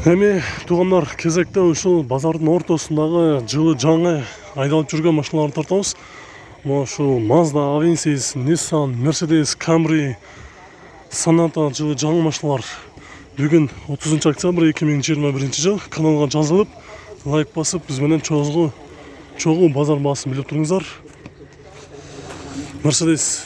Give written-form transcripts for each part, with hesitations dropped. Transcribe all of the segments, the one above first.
Эми туугандар, кезекте ушул базардын ортосундагы жылы жаңы айдалып жүргөн машиналарды тартабыз. Мына ушул Mazda, Avensis, Nissan, Mercedes, Camry, Sonata жылы жаңы машиналар. Бүгүн 30 октябрь 2021 жыл. Каналга жазылып, лайк басып, биз менен чогуу базар баасын билип туруңуздар. Mercedes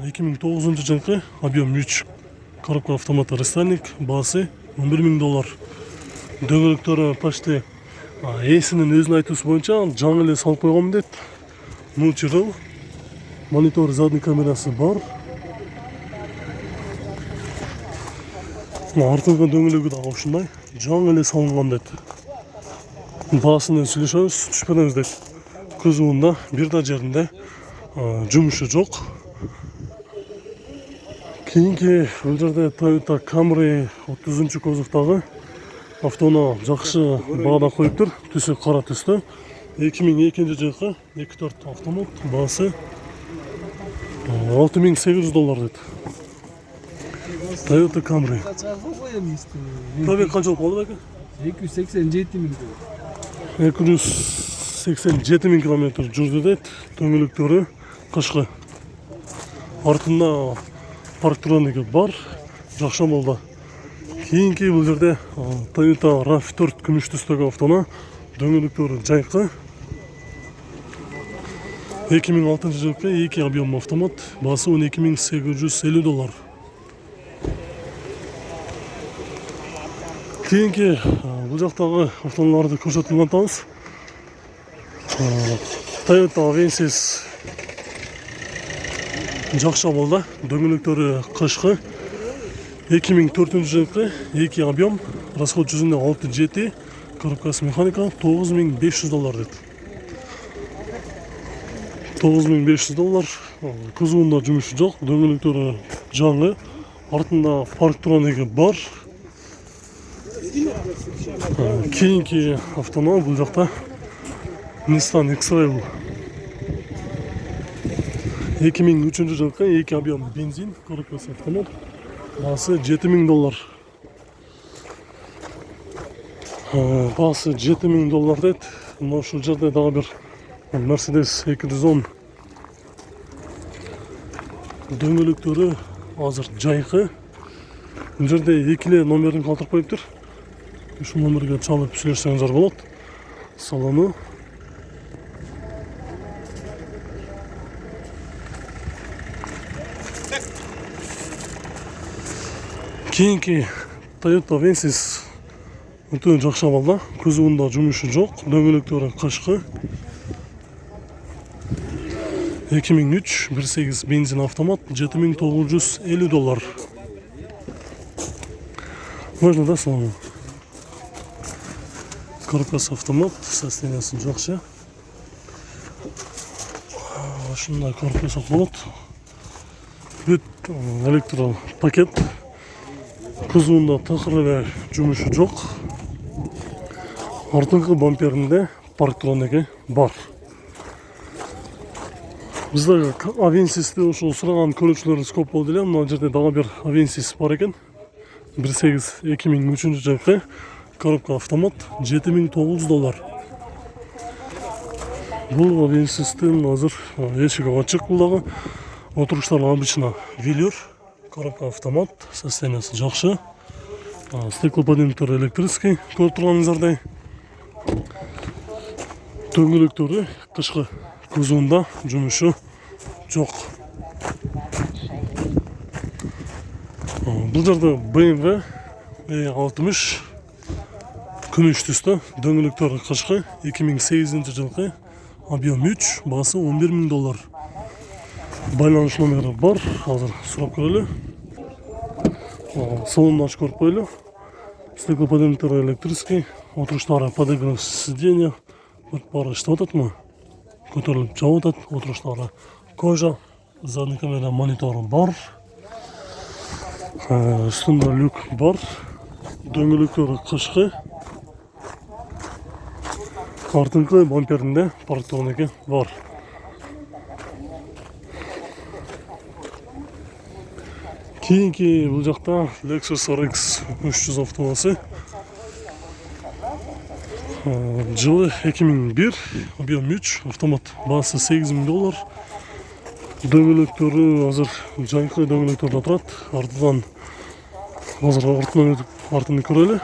2009 жылкы объем 3 коробка автомат рестайлинг, баасы $11,000. Дөңгөлөктөрү почти ээсинин өзүнүн айтуусу боюнча жаңы эле салып койгон дейт. Multi-roll, монитор, задний камерасы бар. Артыңкы дөңгөлөгү дагы ушундай жаңы эле салынган дейт. Баасын сүйлөшөбүз, түшпөдөнүз дейт. Кузовунда бир да жеринде жумушу жок. Кийинки бул жерде Toyota Camry 30 кузовдагы автоунаал жакшы баада коюптур. Түсү кара түстө. 2002 жылкы 2.4 автомат, баасы $6,800 дейт. Toyota Camry. Пробег канча болду беке? 287,000 километр жүрдү дейт. Дөңгөлөктөрү кышкы. Артында парктрониги бар, жакшы болду. Кийинки бул жерде Toyota RAV4 күмүш түстөгү автоунаа, дөңгөлөктөрү жайкы. 2006 жылкы 2 объем автомат, баасы $12,850. Кийинки бул жактагы автоунааларды көрсөтүп атабыз. Toyota Avensis жакшы болду, дөңгөлөктөрү кышкы. 2004 жылкы 2 объем, расход жүзүндө 6-7, коробкасы механика, $9,500 дейт. $9,500. Кузовунда жумушу жок, дөңгөлөктөрү жаңы, артында парктрониги бар. Кийинки автоунаа бул жакта Nissan X-Trail 2003 жылкы 2 объем бензин, коробкасы автомат, баасы $7,000. Баасы $7,000 дейт. Мына ушул жерде дагы бир Mercedes 210 дөңгөлөктөрү азыр жайкы. Бул жерде 2 эле номерин калтырып коюптур. Ушул номерге чалып сүйлөшсөңүздөр болот. Салону кийинки Toyota Avensis өтө жакшы абалда. Кузовунда жумушу жок, дөңгөлөктөрү кышкы. 2003 1.8 бензин автомат, $7,950. Можно, да, салону? Коробкасы автомат, состояниясы жакшы. Ушундай коробкасы болот. Бүт электропакет. Кузовунда такыр эле жумушу жок. Артыңкы бамперинде парктрониги бар. Бизде Avensis'ти ушул сураган көрүүчүлөрүбүз көп болду эле. Мына жерде дагы бир Avensis бар экен. 1.8 2003 жылкы коробка автомат, $7,900. Бул Avensis'тин азыр эшиги ачык, бул дагы отуруштар обычно велюр, коробка автомат, состояниясы жакшы. Стеклоподъемниктер электрический, көрүп турганыңыздардай. Дөңгөлөктөрү кышкы, кузовунда жумушу жок. Бул жерде BMW E60 күмүш түстө, дөңгөлөктөрү кышкы, 2008 жылкы, объем 3, баасы $11,000. Байланыш номери бар, азыр сурап көрөлү. Салонун ачып көрүп коелу. Стеклоподъемниктер электрический, отуруштары подогрев сиденья, баары иштеп ататмы? Көтөрүлүп жабып атат, отуруштары кожа, задний камера монитору бар. Үстүндө люк бар. Дөңгөлөктөрү кышкы. Артыңкы бамперинде парктрониги бар. Кийинки бул жакта Lexus RX 300 автомобиль. Жылы 2001, объем 3, автомат. Баасы $8,000. Дөңгөлөктөрү азыр жайкы дөңгөлөктөрдө турат. Артынан азыр артын көрөлү.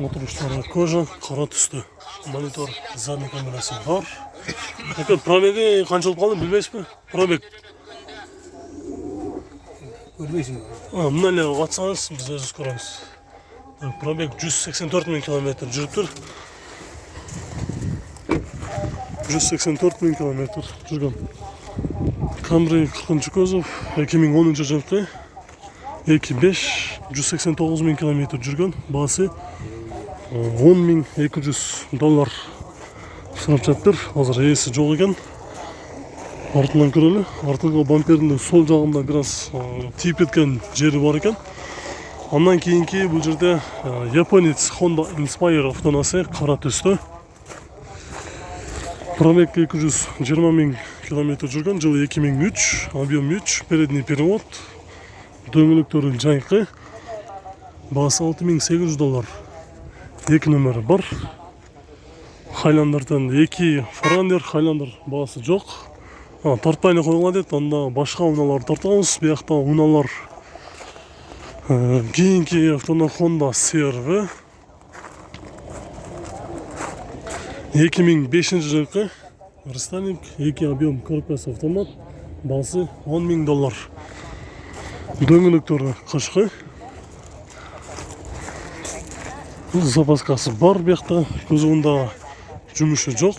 Отуруштары кожа, кара түстө. Монитор, задний камерасы бар. Пробеги канча болуп калды билбейсизби? Пробег. Көрбейсің. Мына эле атсаңыз биз өзүбүз көрөбүз. Пробег 184.000 км жүрүптүр. 184.000 км жүргөн. Camry 40 көзөв 2010 жылкы 2.5 189.000 км жүргөн. Баасы $10,200 сынап жатыр. Азыр ээси жок экен. Артынан көрөлү. Артыгы бампердин сол жагында бир аз тийип кеткен жери бар экен. Андан кийинки бул жерде японец Honda Inspire автоунаасы кара түстө. Пробег 220.000 км жүргөн. Жылы 2003, объем 3, передний перевод. Дөңгөлөктөрү жайкы. Баасы $6,800. Эки номери бар. Хайландардан 2 Франдер, Хайландер баасы жок. Тартпай эле коюлган дейт. Анда башка унаалар тартабыз. Биякта унаалар кийинки автоунаа Honda CR-V 2005 жылкы Рестайлинг, 2 объем коробкасы автомат. Баасы $10,000. Дөңгөлөктөрү кышкы. Запаскасы бар биякта. Кузовунда жумушу жок.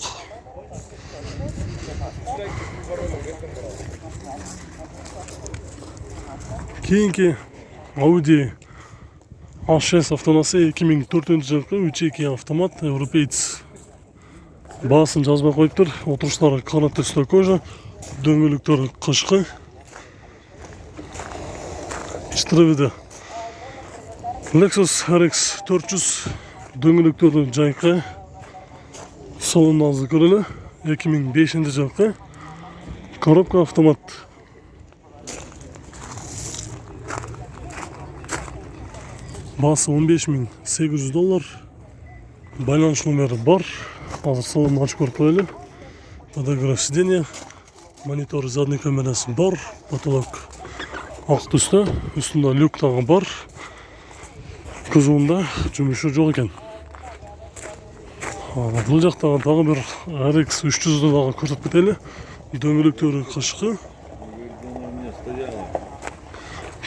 Кийинки Audi A6 автоунаасы 2004 жылкы 3.2 автомат, европеец. Баасын жазбай коюптур. Отуруштары кара түстө кожа, дөңгөлөктөрү кышкы. Штырыбыды Lexus RX 400 дөңгөлөктөрү жайкы. Солун көрөлү. 2005 жылкы коробка автомат. Баасы $15,800. Байланыш номери бар. Азыр салонун ачып көрүп коелу. Подогрев сиденья. Монитор, задний камерасы бар. Потолок ак түстө. Үстүндө люк дагы бар. Кузовунда жумушу жок экен. Бул жакта дагы бир RX 300 дагы көрсөтүп кетели. Дөңгөлөктөрү кышкы.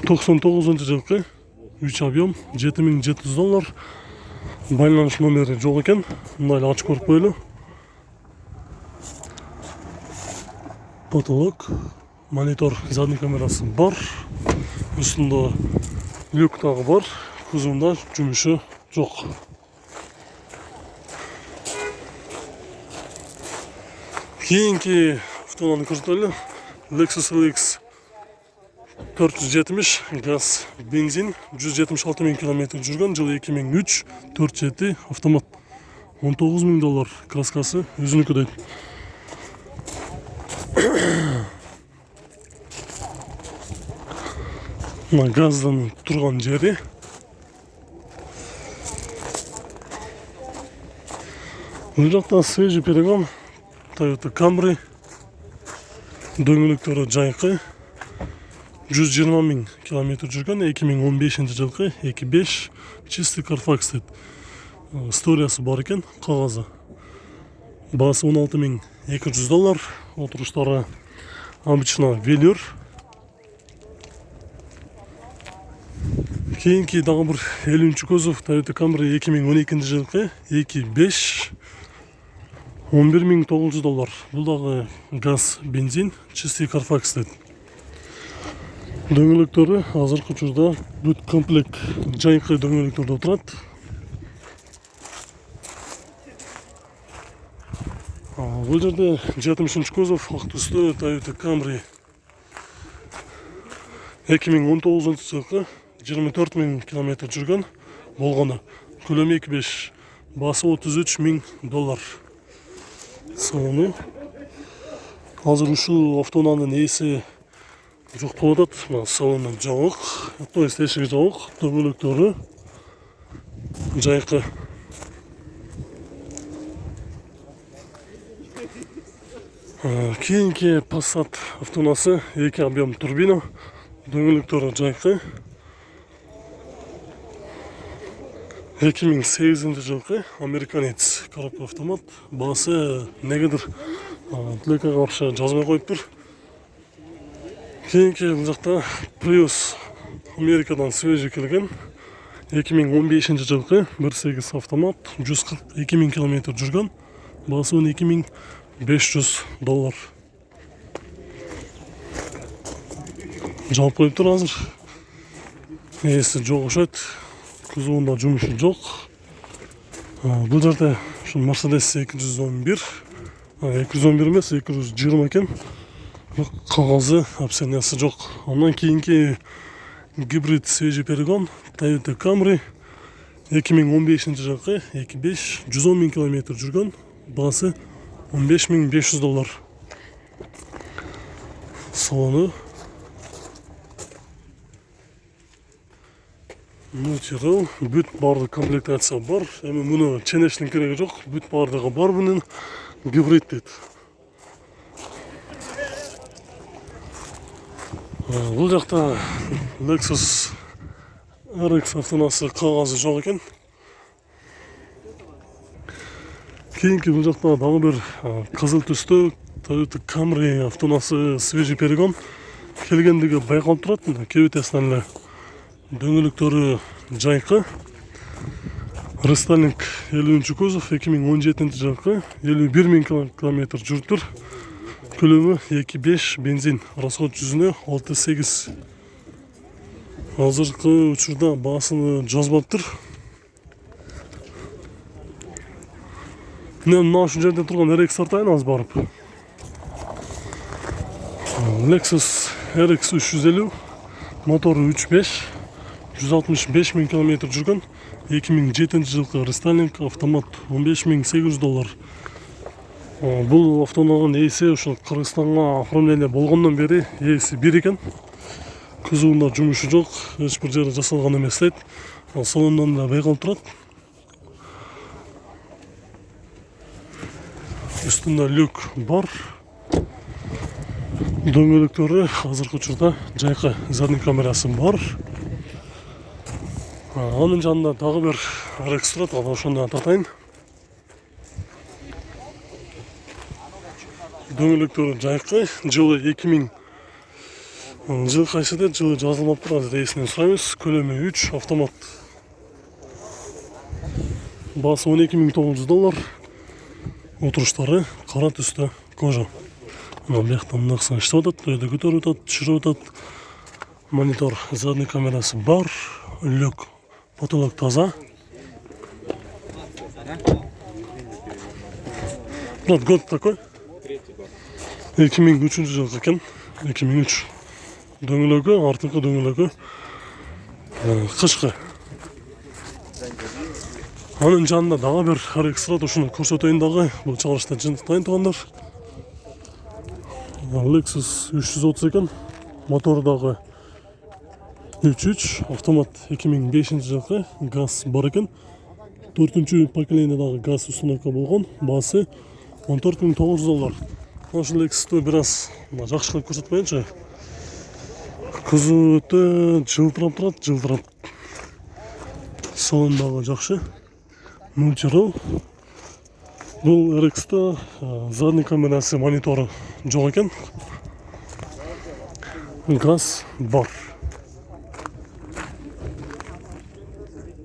99 жылкы 3 объем $7,700. Байланыш номери жок экен. Мындай эле ачып көрүп коелу. Потолок, монитор, задний камерасы бар. Үстүндө люк дагы бар. Кузовунда жумушу жок. Кийинки автоунааны көрсөтөлү. Lexus LX 470 газ, бензин, 176.000 км жүргөн. Жылы 2003, 4.7 автомат. $19,000. Краскасы өзүнүкү дейт. Мына газдан турган жери. Бул жакта свежий перегон Toyota Camry. Дөңгөлөктөрү жайкы. 120.000 км жүргөн. 2015 жылкы 2.5 чистый Carfax дейт. Историясы бар экен, кагазы. Баасы $16,200. Отуруштары обычно велюр. Кийинки дагы бир 50 көзөв Toyota Camry 2012 жылкы 2.5 $11,900. Бул дагы газ, бензин, чистый Carfax дейт. Дөңгөлөктөрү азыркы учурда бүт комплект жайкы дөңгөлөктөрдө турат. Бул жерде 70 көзөв ак түстө Toyota Camry 2019 жылкы 24.000 км жүргөн болгону. Көлөмү 2.5, баасы $33,000. салоны. Азыр ушул автоунаанын ээси жок болуп атат. Мына салону жабык, то есть эшиги жабык, дөңгөлөктөрү жайкы. Кийинки Passat автоунаасы 2 объем турбина, дөңгөлөктөрү жайкы. 2008-жылкы американец коробка автомат. Баасы негедир тилекке каршы жазбай коюптур. Кийинки бул жакта Prius Америкадан свежий келген. 2015-жылкы 1.8 автомат, 142 000 километр жүргөн. Баасы $12,500. Жабып коюптур азыр. Ээси жок окшойт. Кузуунда жумушу жок. Бул жерде ушу Mercedes 211, 211 эмес, 220 экен. Кагазы, опциясы жок. Андан кийинки гибрид свежий перегон Toyota Camry 2015-жылкы 2.5, 110 000 километр жүргөн. Баасы $15,500. Салону мультирол, бүт бардык комплектация бар. Эми муну ченештин кереги жок. Бүт бардыгы бар мунун. Гибрид дейт. Бул жакта Lexus RX автоунаасы кагазы жок экен. Кийинки бул жакта дагы бир кызыл түстө Toyota Camry автоунаасы свежий перегон келгендиги байкалып турат. Кебетесинен эле дөңгөлөктөрү жайкы. Рестайлинг 50 кузов 2017-жылкы 51 000 километр жүрүптүр. Көлөмү 2.5 бензин. Расход жүзүнө 6.8. Азыркы учурда баасыны жазбаптыр. Мына ушул жерде турган RX тартайын аз барып. Lexus RX 350, мотору 3.5, 165 000 километр жүргөн. 2007-жылкы рестайлинг автомат $15,800. Бул автоунаанын ээси ушул Кыргызстанга оформление болгондон бери ээси бир экен. Кузуунда жумушу жок, эч бир жери жасалган эмес дейт. Салондон да байкалып турат. Үстүндө люк бар. Дөңгөлөктөрү азыркы учурда жайкы, задний камерасы бар. Анын жанында дагы бир RX турат, аны ошондо тартайын. Дөңгөлөктөрү жайкы, жылы 2000. Жыл кайсы дейт, жылы жазылмаптыр, азыр ээсинен сурайбыз. Көлөмү 3, автомат. Баасы $12,900. Отуруштары кара түстө кожа. Бияктан мынакысын иштеп атат, өйдө көтөрүп атат, түшүрүп атат. Монитор, задний камерасы бар, люк, потолок таза. Вот год такой. 2003-жылкы экен. 2003. Дөңгөлөгү, артыңкы дөңгөлөгү кышкы. Анын жанында дагы бир RX турат, ушуну көрсөтөйүн дагы. Бул чыгарышта жыйынтыктайын туугандар. Lexus 330 экен. Мотору дагы 3.3, автомат 2005-жылкы, газ бар экен. 4-чү поколениядагы газ установка болгон. Баасы $14,900. Ошол Lexus'ты бир аз жакшы кылып көрсөтпөйүнчү. Кузу өтө жылтырап турат, жылтырап. Салон дагы жакшы. Мультирол. Бул RX-та задний камерасы, монитору жок экен. Газ бар.